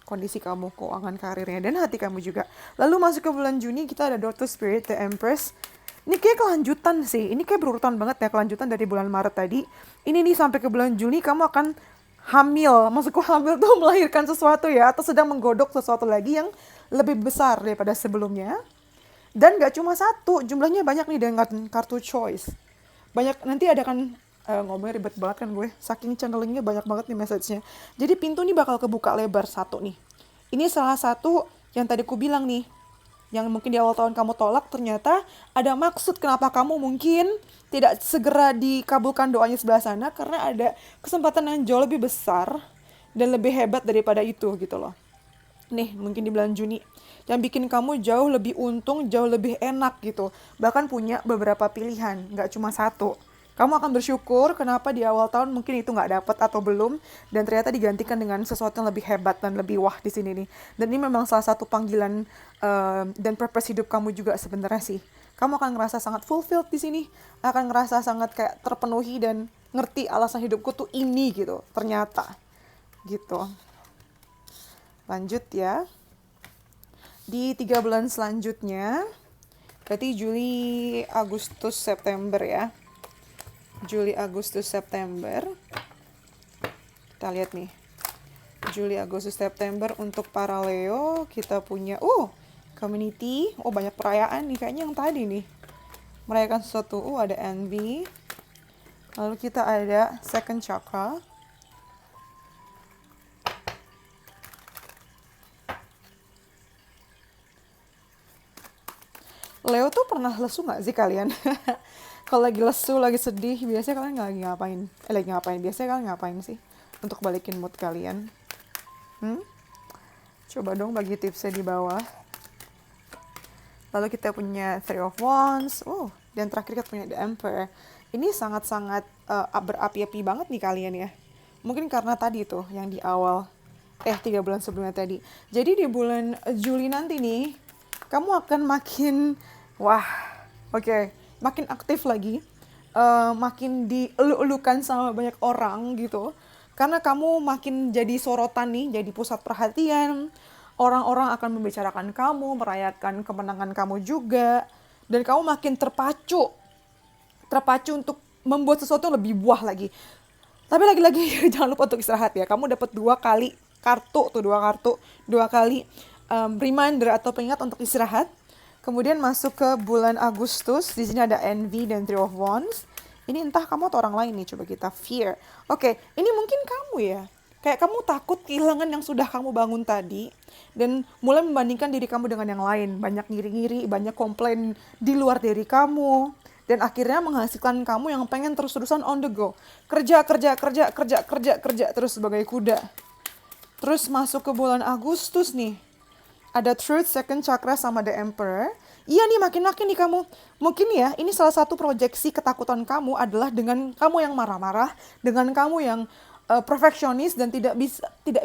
kondisi kamu, keuangan, karirnya, dan hati kamu juga. Lalu masuk ke bulan Juni, kita ada Door to Spirit, The Empress. Ini kayak kelanjutan sih, ini kayak berurutan banget ya, kelanjutan dari bulan Maret tadi. Ini nih sampai ke bulan Juni kamu akan hamil. Maksudku hamil tuh melahirkan sesuatu ya, atau sedang menggodok sesuatu lagi yang lebih besar daripada sebelumnya. Dan gak cuma satu, jumlahnya banyak nih dengan kartu choice. Banyak, nanti ada kan, ngomongnya ribet banget kan gue, saking channelingnya banyak banget nih message-nya. Jadi pintu nih bakal kebuka lebar satu nih. Ini salah satu yang tadi ku bilang nih, yang mungkin di awal tahun kamu tolak, ternyata ada maksud kenapa kamu mungkin tidak segera dikabulkan doanya sebelah sana, karena ada kesempatan yang jauh lebih besar dan lebih hebat daripada itu gitu loh. Nih, mungkin di bulan Juni, yang bikin kamu jauh lebih untung, jauh lebih enak gitu. Bahkan punya beberapa pilihan, nggak cuma satu. Kamu akan bersyukur kenapa di awal tahun mungkin itu nggak dapat atau belum, dan ternyata digantikan dengan sesuatu yang lebih hebat dan lebih wah di sini nih. Dan ini memang salah satu panggilan dan purpose hidup kamu juga sebenarnya sih. Kamu akan ngerasa sangat fulfilled di sini, akan ngerasa sangat kayak terpenuhi dan ngerti alasan hidupku tuh ini gitu. Ternyata gitu. Lanjut ya. Di 3 bulan selanjutnya, berarti Juli, Agustus, September ya. Juli, Agustus, September. Kita lihat nih. Juli, Agustus, September untuk para Leo. Kita punya, community. Banyak perayaan nih. Kayaknya yang tadi nih. Merayakan sesuatu. Ada envy. Lalu kita ada second chakra. Leo tuh pernah lesu gak sih kalian? Kalau lagi lesu, lagi sedih, biasanya kalian lagi ngapain? Lagi ngapain? Biasanya kalian ngapain sih? Untuk balikin mood kalian. Coba dong bagi tipsnya di bawah. Lalu kita punya Three of Wands. Dan terakhir kita punya The Emperor. Ini sangat-sangat berapi-api banget nih kalian ya. Mungkin karena tadi tuh yang di awal. 3 bulan sebelumnya tadi. Jadi di bulan Juli nanti nih, kamu akan makin, makin aktif lagi. Makin dielu-elukan sama banyak orang gitu. Karena kamu makin jadi sorotan nih, jadi pusat perhatian. Orang-orang akan membicarakan kamu, merayakan kemenangan kamu juga. Dan kamu makin terpacu untuk membuat sesuatu yang lebih buah lagi. Tapi lagi-lagi jangan lupa untuk istirahat ya. Kamu dapat 2 kali kartu, 2 kali reminder atau pengingat untuk istirahat. Kemudian masuk ke bulan Agustus, di sini ada Envy dan Three of Wands. Ini entah kamu atau orang lain nih, coba kita fear. Ini mungkin kamu ya. Kayak kamu takut kehilangan yang sudah kamu bangun tadi. Dan mulai membandingkan diri kamu dengan yang lain. Banyak ngiri-ngiri, banyak komplain di luar diri kamu. Dan akhirnya menghasilkan kamu yang pengen terus-terusan on the go. Kerja, terus sebagai kuda. Terus masuk ke bulan Agustus nih. Ada Truth, Second Chakra sama The Emperor. Iya nih, makin-makin nih kamu. Mungkin ya, ini salah satu proyeksi ketakutan kamu adalah dengan kamu yang marah-marah, dengan kamu yang perfeksionis dan tidak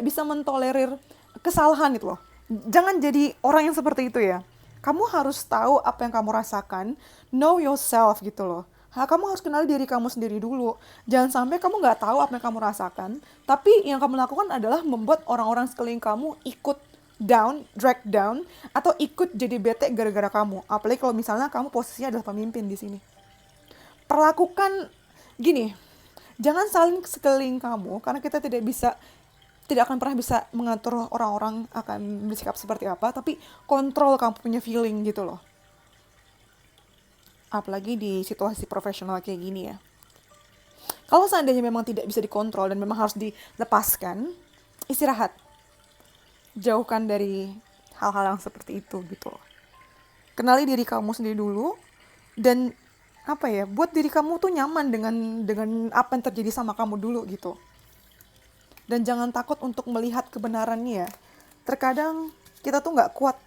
bisa mentolerir kesalahan itu loh. Jangan jadi orang yang seperti itu ya. Kamu harus tahu apa yang kamu rasakan, know yourself gitu loh. Kamu harus kenali diri kamu sendiri dulu. Jangan sampai kamu nggak tahu apa yang kamu rasakan, tapi yang kamu lakukan adalah membuat orang-orang sekeliling kamu ikut down, drag down, atau ikut jadi bete gara-gara kamu. Apalagi kalau misalnya kamu posisinya adalah pemimpin di sini. Perlakukan gini, jangan saling sekeliling kamu, karena kita tidak akan pernah bisa mengatur orang-orang akan bersikap seperti apa, tapi kontrol kamu punya feeling gitu loh. Apalagi di situasi profesional kayak gini ya. Kalau seandainya memang tidak bisa dikontrol dan memang harus dilepaskan, istirahat. Jauhkan dari hal-hal yang seperti itu gitu loh. Kenali diri kamu sendiri dulu dan buat diri kamu tuh nyaman dengan apa yang terjadi sama kamu dulu gitu. Dan jangan takut untuk melihat kebenarannya. Terkadang kita tuh nggak kuat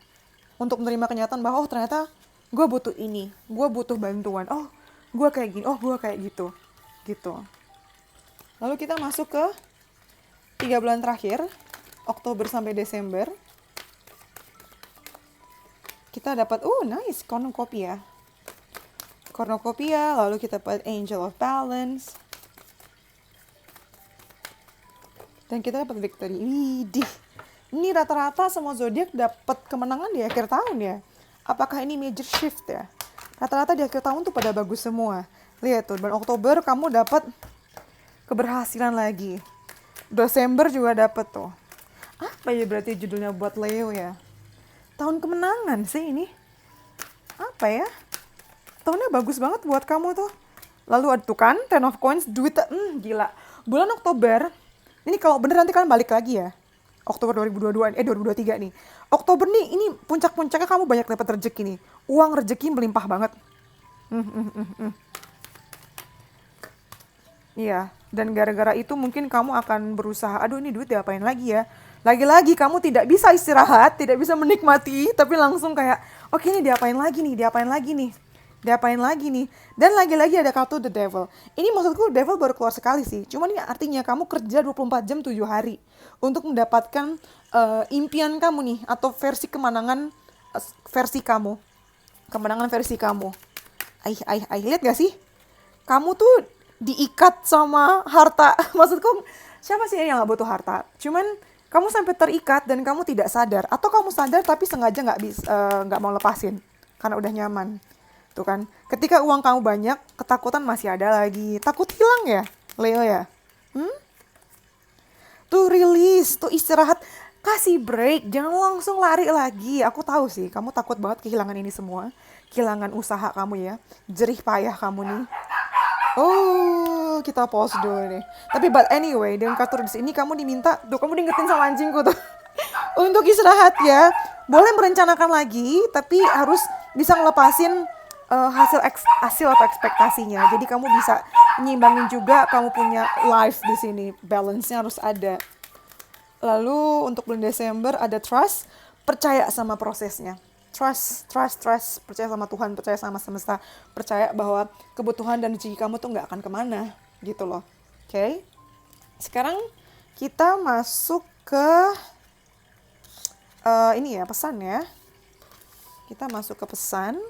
untuk menerima kenyataan bahwa ternyata gue butuh ini, gue butuh bantuan, gue kayak gini, gue kayak gitu. Lalu kita masuk ke 3 bulan terakhir, Oktober sampai Desember. Kita dapat, nice, cornucopia, lalu kita dapat Angel of Balance. Dan kita dapat Victory. Widih, ini rata-rata semua zodiak dapat kemenangan di akhir tahun ya. Apakah ini major shift ya? Rata-rata di akhir tahun tuh pada bagus semua. Lihat tuh, bulan Oktober kamu dapat keberhasilan lagi. Desember juga dapat tuh. Apa ya berarti judulnya buat Leo ya? Tahun kemenangan sih ini. Apa ya? Tahunnya bagus banget buat kamu tuh. Lalu ada tuh kan, Ten of Coins, duit, gila. Bulan Oktober, ini kalau bener nanti kalian balik lagi ya. Oktober 2023 nih. Oktober nih, ini puncak-puncaknya kamu banyak dapat rezeki nih. Uang rezeki melimpah banget. Iya, dan gara-gara itu mungkin kamu akan berusaha, ini duit diapain lagi ya? Lagi-lagi kamu tidak bisa istirahat, tidak bisa menikmati, tapi langsung kayak, ini diapain lagi nih. Dan lagi-lagi ada kartu The Devil. Ini maksudku Devil baru keluar sekali sih. Cuman ini artinya kamu kerja 24 jam 7 hari untuk mendapatkan impian kamu nih, atau versi kemenangan versi kamu. Kemenangan versi kamu. Lihat gak sih? Kamu tuh diikat sama harta. Maksudku, siapa sih yang gak butuh harta? Cuman Kamu sampai terikat dan kamu tidak sadar, atau kamu sadar tapi sengaja nggak mau lepasin karena udah nyaman. Tuh kan, ketika uang kamu banyak, ketakutan masih ada lagi. Takut hilang ya, Leo ya? Tuh release, tuh istirahat, kasih break, jangan langsung lari lagi. Aku tahu sih, kamu takut banget kehilangan ini semua. Kehilangan usaha kamu ya, jerih payah kamu nih. Oh, kita pause dulu nih. Tapi but anyway, dengan kartu di sini kamu diminta, tuh kamu diingetin sama anjingku tuh. Untuk istirahat ya. Boleh merencanakan lagi, tapi harus bisa ngelepasin hasil atau ekspektasinya. Jadi kamu bisa nyimbangin juga, kamu punya life di sini. Balance-nya harus ada. Lalu untuk bulan Desember ada trust, percaya sama prosesnya. Trust, percaya sama Tuhan, percaya sama semesta, percaya bahwa kebutuhan dan rezeki kamu tuh nggak akan kemana, gitu loh. Oke? Sekarang kita masuk ke ini ya, pesan ya. Kita masuk ke pesan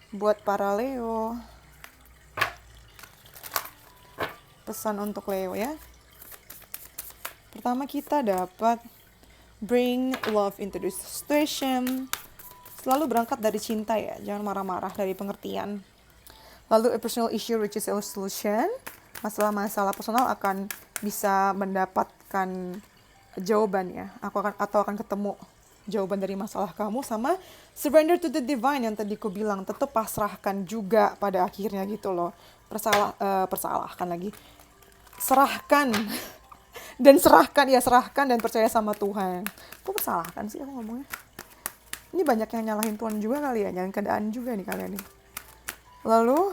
buat para Leo. Pesan untuk Leo ya. Pertama kita dapat bring love into the situation. Selalu berangkat dari cinta ya, jangan marah-marah, dari pengertian. Lalu a personal issue reaches a solution. Masalah-masalah personal akan bisa mendapatkan jawaban ya. Atau akan ketemu jawaban dari masalah kamu. Sama surrender to the divine yang tadi aku bilang, tetap pasrahkan juga pada akhirnya gitu loh. Persalahkan lagi. Serahkan serahkan dan percaya sama Tuhan. Kok persalahkan sih aku ngomongnya? Ini banyak yang nyalahin Tuhan juga kali ya, nyalahin keadaan juga nih kalian nih. Lalu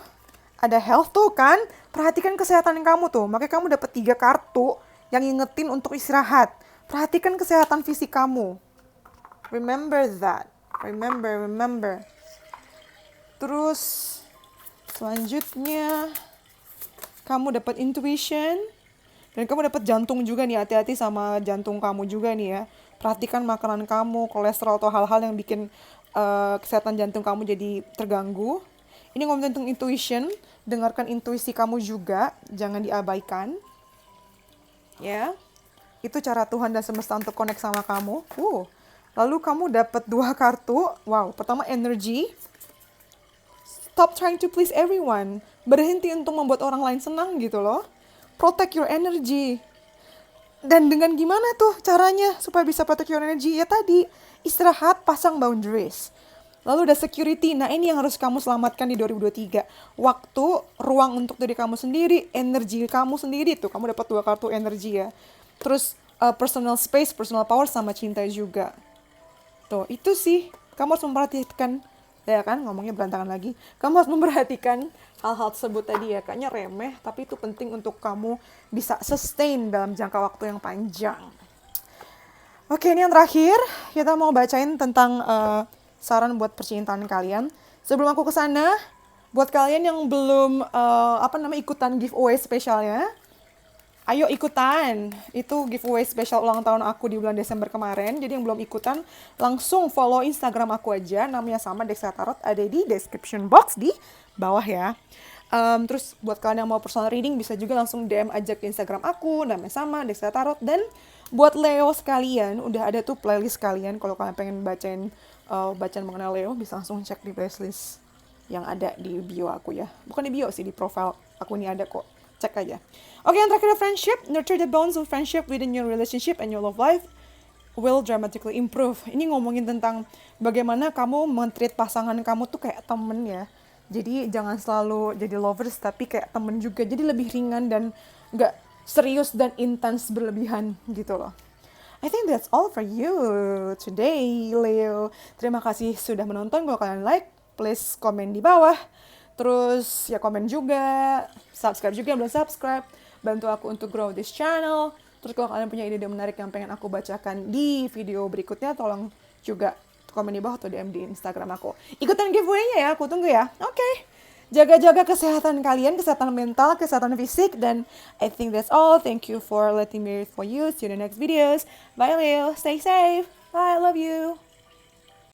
ada health tuh kan, perhatikan kesehatan kamu tuh. Makanya kamu dapat 3 kartu yang ngingetin untuk istirahat. Perhatikan kesehatan fisik kamu. Remember that. Remember. Terus selanjutnya kamu dapat intuition. Dan kamu dapat jantung juga nih, hati-hati sama jantung kamu juga nih ya. Perhatikan makanan kamu, kolesterol atau hal-hal yang bikin kesehatan jantung kamu jadi terganggu. Ini ngomong tentang intuition, dengarkan intuisi kamu juga, jangan diabaikan. Ya, itu cara Tuhan dan semesta untuk connect sama kamu. Lalu kamu dapat 2 kartu. Wow, pertama energy. Stop trying to please everyone. Berhenti untuk membuat orang lain senang gitu loh. Protect your energy. Dan dengan gimana tuh caranya supaya bisa protect your energy? Ya tadi, istirahat, pasang boundaries. Lalu ada security. Nah ini yang harus kamu selamatkan di 2023. Waktu, ruang untuk diri kamu sendiri, energi kamu sendiri tuh. Kamu dapat 2 kartu energi ya. Terus personal space, personal power sama cinta juga. Tuh, itu sih. Kamu harus memperhatikan, ya kan, ngomongnya berantakan lagi. Kamu harus memperhatikan hal-hal tersebut tadi ya, kayaknya remeh, tapi itu penting untuk kamu bisa sustain dalam jangka waktu yang panjang. Oke, ini yang terakhir, kita mau bacain tentang saran buat percintaan kalian. Sebelum aku kesana, buat kalian yang belum ikutan giveaway spesialnya, ayo ikutan. Itu giveaway spesial ulang tahun aku di bulan Desember kemarin. Jadi yang belum ikutan, langsung follow Instagram aku aja. Namanya sama, Dexia Tarot. Ada di description box di bawah ya. Terus buat kalian yang mau personal reading, bisa juga langsung DM aja ke Instagram aku. Namanya sama, Dexia Tarot. Dan buat Leo sekalian, udah ada tuh playlist kalian. Kalau kalian pengen bacaan mengenai Leo, bisa langsung cek di playlist yang ada di bio aku ya. Bukan di bio sih, di profile aku ini ada kok. Cek aja. Oke, yang terakhir friendship. Nurture the bonds of friendship within your relationship and your love life will dramatically improve. Ini ngomongin tentang bagaimana kamu men-treat pasangan kamu tuh kayak temen ya. Jadi jangan selalu jadi lovers, tapi kayak temen juga. Jadi lebih ringan dan gak serius dan intens berlebihan gitu loh. I think that's all for you today, Leo. Terima kasih sudah menonton. Kalau kalian like, please komen di bawah. Terus ya komen juga, subscribe juga yang belum subscribe. Bantu aku untuk grow this channel. Terus kalau kalian punya ide menarik yang pengen aku bacakan di video berikutnya, tolong juga komen di bawah atau DM di Instagram aku. Ikutan giveaway-nya ya, aku tunggu ya. Oke. Jaga-jaga kesehatan kalian, kesehatan mental, kesehatan fisik. Dan I think that's all. Thank you for letting me read for you. See you in the next videos. Bye Leo, stay safe. Bye, I love you.